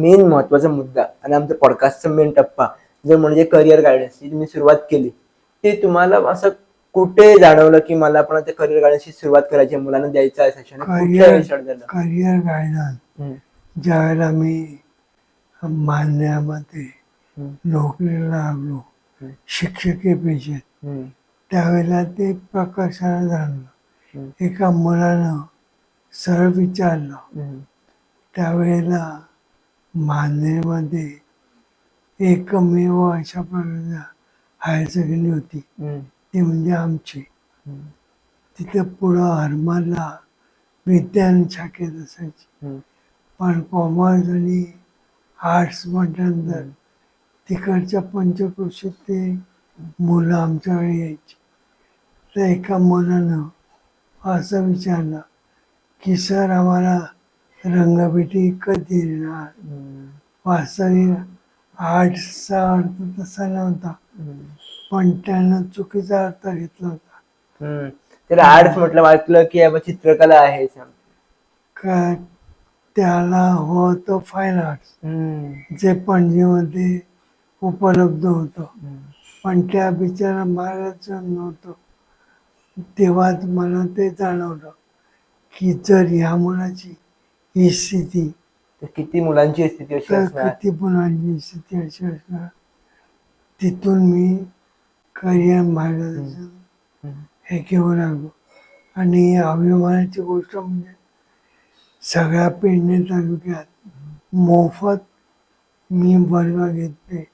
Main महत्वाचा मुद्दा आणि आमच्या पॉडकास्टचा मेन टप्पा जो म्हणजे करिअर गायडन्स जी तुम्ही सुरुवात केली, ते तुम्हाला असं कुठे जाणवलं की मला पण आता करिअर गायडन्सची सुरुवात करायची आहे, मुलांना द्यायचं आहे सेशन, कुठल्या विषयात झालं? करिअर गायडन्स ज्यावेळेला मी मान्यामध्ये नोकरीला लागलो शिक्षकी पेशेत, त्यावेळेला ते प्रकर्षाने जाणलं. एका मुलानं सरळ विचारलं, त्यावेळेला मान्यमध्ये एकमेव अशा प्रकारच्या हायर सेकंडरी होती, ती म्हणजे आमची. तिथे पुढं हरमाला विज्ञान शाखेत असायची, पण कॉमर्स आणि आर्ट्स म्हटल्यानंतर तिकडच्या पंचक्रोशीत ते मुलं आमच्याकडे यायची. तर एका मुलानं असं विचारलं की सर आम्हाला रंगपेटी कधी देणार? वास्तविक आर्ट्सचा अर्थ तसा नव्हता, पण त्यानं चुकीचा अर्थ घेतला होता. त्याला आर्ट्स म्हटलं वाटलं की चित्रकला आहे का त्याला होतं फाईन आर्ट्स, जे पणजीमध्ये उपलब्ध होतं, पण त्या बिचारा मार्गदर्शन नव्हतं. तेव्हाच मला ते जाणवलं की जर ह्या मुलाची ही स्थिती, तर किती मुलांची स्थिती अशी तर असणार. किती मुलांची स्थिती अशी असणार. तिथून मी करिअर मार्गदर्शन हे घेऊ लागलो. आणि अभिमानाची गोष्ट म्हणजे सगळ्या पेडणे तालुक्यात मोफत मी वर्ग घेतले